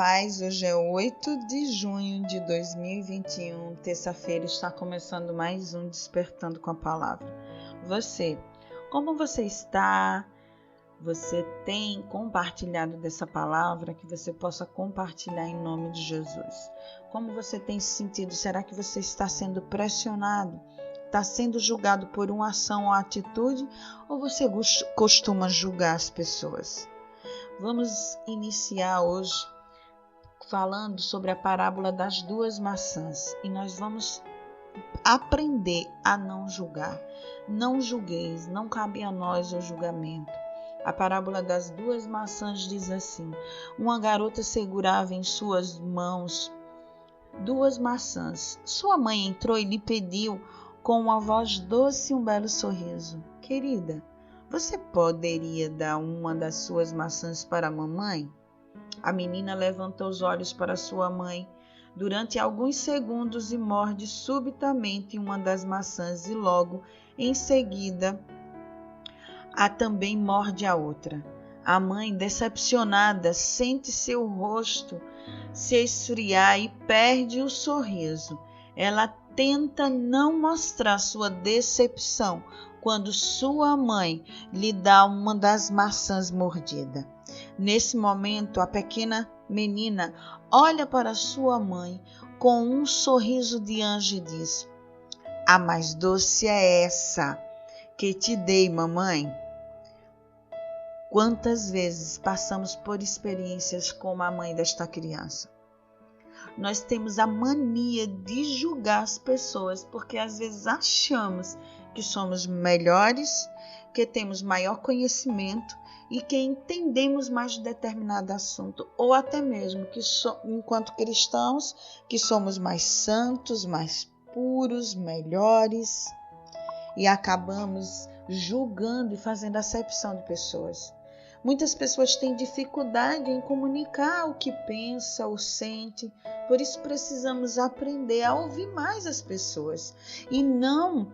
paz, hoje é 8 de junho de 2021, terça-feira, está começando mais um Despertando com a Palavra. Como você está? Você tem compartilhado dessa palavra, que você possa compartilhar em nome de Jesus? Como você tem se sentido? Será que você está sendo pressionado? Está sendo julgado por uma ação ou atitude? Ou você costuma julgar as pessoas? Vamos iniciar hoje falando sobre a parábola das duas maçãs e nós vamos aprender a não julgar. Não julgueis, não cabe a nós o julgamento. A parábola das duas maçãs diz assim: uma garota segurava em suas mãos 2 maçãs. Sua mãe entrou e lhe pediu com uma voz doce e um belo sorriso: querida, você poderia dar uma das suas maçãs para a mamãe? A menina levantou os olhos para sua mãe durante alguns segundos e morde subitamente uma das maçãs e logo em seguida também morde a outra. A mãe, decepcionada, sente seu rosto se esfriar e perde o sorriso. Ela tenta não mostrar sua decepção quando sua mãe lhe dá uma das maçãs mordida. Nesse momento, a pequena menina olha para sua mãe com um sorriso de anjo e diz: a mais doce é essa que te dei, mamãe. Quantas vezes passamos por experiências como a mãe desta criança? Nós temos a mania de julgar as pessoas porque às vezes achamos que somos melhores, que temos maior conhecimento e que entendemos mais de determinado assunto, ou até mesmo que enquanto cristãos que somos mais santos, mais puros, melhores, e acabamos julgando e fazendo acepção de pessoas. Muitas pessoas têm dificuldade em comunicar o que pensa ou sente, por isso precisamos aprender a ouvir mais as pessoas e não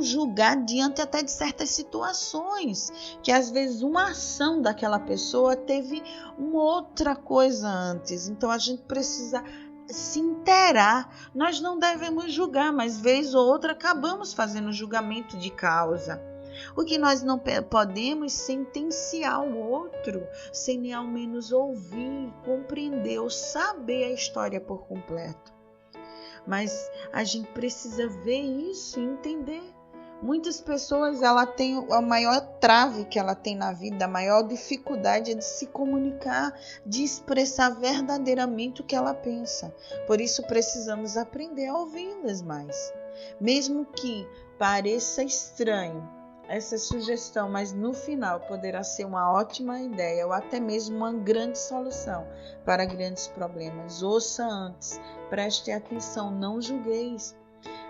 julgar diante até de certas situações, que às vezes uma ação daquela pessoa teve uma outra coisa antes, então a gente precisa se inteirar. Nós não devemos julgar, mas vez ou outra acabamos fazendo julgamento de causa. O que nós não podemos sentenciar o outro, sem nem ao menos ouvir, compreender ou saber a história por completo. Mas a gente precisa ver isso e entender. Muitas pessoas, ela tem a maior trave que ela tem na vida, a maior dificuldade é de se comunicar, de expressar verdadeiramente o que ela pensa. Por isso precisamos aprender a ouvi-las mais. Mesmo que pareça estranho essa sugestão, mas no final poderá ser uma ótima ideia ou até mesmo uma grande solução para grandes problemas. Ouça antes, preste atenção, não julgueis.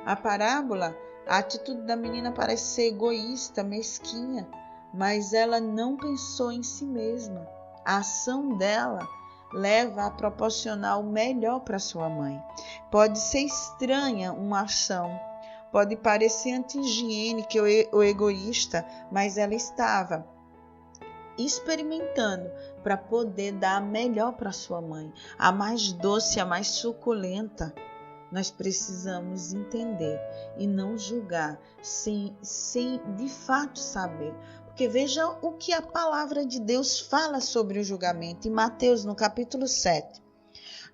A parábola, a atitude da menina parece ser egoísta, mesquinha, mas ela não pensou em si mesma. A ação dela leva a proporcionar o melhor para sua mãe. Pode ser estranha uma ação, pode parecer anti-higiênica ou egoísta, mas ela estava experimentando para poder dar a melhor para sua mãe, a mais doce, a mais suculenta. Nós precisamos entender e não julgar sem de fato saber. Porque veja o que a palavra de Deus fala sobre o julgamento. Em Mateus, no capítulo 7,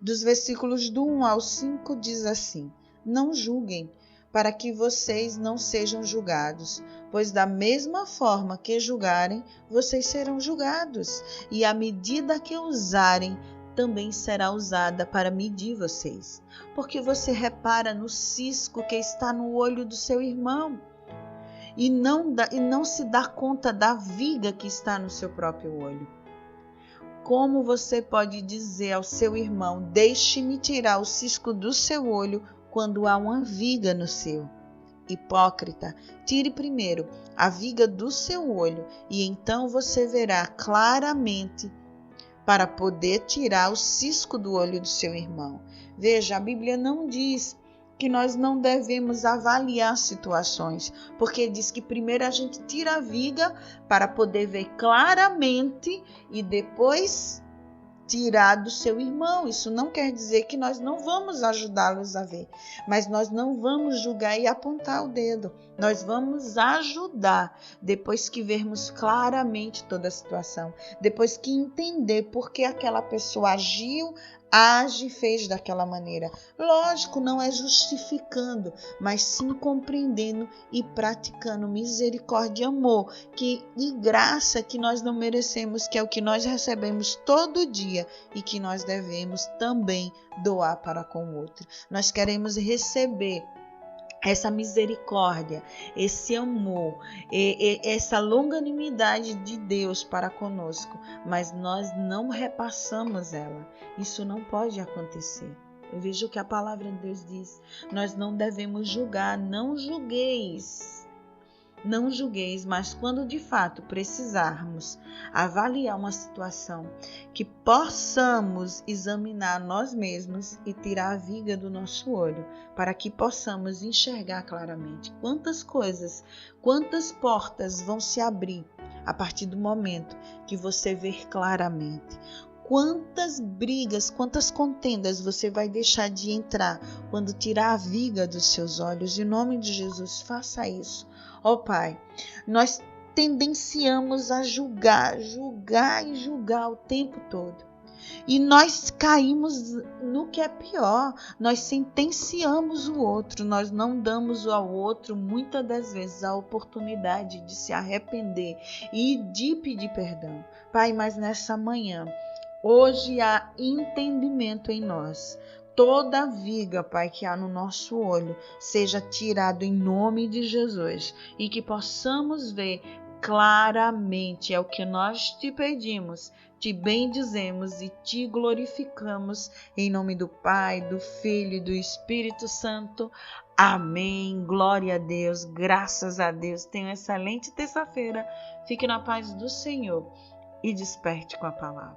dos versículos do 1 ao 5, diz assim: não julguem, para que vocês não sejam julgados, pois da mesma forma que julgarem, vocês serão julgados, e a medida que usarem também será usada para medir vocês. Porque você repara no cisco que está no olho do seu irmão e não se dá conta da viga que está no seu próprio olho. Como você pode dizer ao seu irmão: deixe-me tirar o cisco do seu olho, quando há uma viga no seu? Hipócrita, tire primeiro a viga do seu olho e então você verá claramente para poder tirar o cisco do olho do seu irmão. Veja, a Bíblia não diz que nós não devemos avaliar situações, porque diz que primeiro a gente tira a viga para poder ver claramente e depois tirar do seu irmão. Isso não quer dizer que nós não vamos ajudá-los a ver, mas nós não vamos julgar e apontar o dedo. Nós vamos ajudar depois que vermos claramente toda a situação, depois que entender por que aquela pessoa agiu, age e fez daquela maneira. Lógico, não é justificando, mas sim compreendendo e praticando misericórdia e amor e graça que nós não merecemos, que é o que nós recebemos todo dia e que nós devemos também doar para com o outro. Nós queremos receber essa misericórdia, esse amor, essa longanimidade de Deus para conosco, mas nós não repassamos ela. Isso não pode acontecer. Eu vejo que a palavra de Deus diz: nós não devemos julgar, não julgueis. Não julgueis, mas quando de fato precisarmos avaliar uma situação, que possamos examinar nós mesmos e tirar a viga do nosso olho, para que possamos enxergar claramente quantas coisas, quantas portas vão se abrir a partir do momento que você ver claramente. Quantas brigas, quantas contendas você vai deixar de entrar quando tirar a viga dos seus olhos. Em nome de Jesus, faça isso. Ó Pai, nós tendenciamos a julgar o tempo todo. E nós caímos no que é pior, nós sentenciamos o outro, nós não damos ao outro, muitas das vezes, a oportunidade de se arrepender e de pedir perdão. Pai, mas nessa manhã, hoje há entendimento em nós. Toda viga, Pai, que há no nosso olho, seja tirado em nome de Jesus e que possamos ver claramente. É o que nós te pedimos, te bendizemos e te glorificamos em nome do Pai, do Filho e do Espírito Santo. Amém. Glória a Deus, graças a Deus. Tenha uma excelente terça-feira. Fique na paz do Senhor e desperte com a palavra.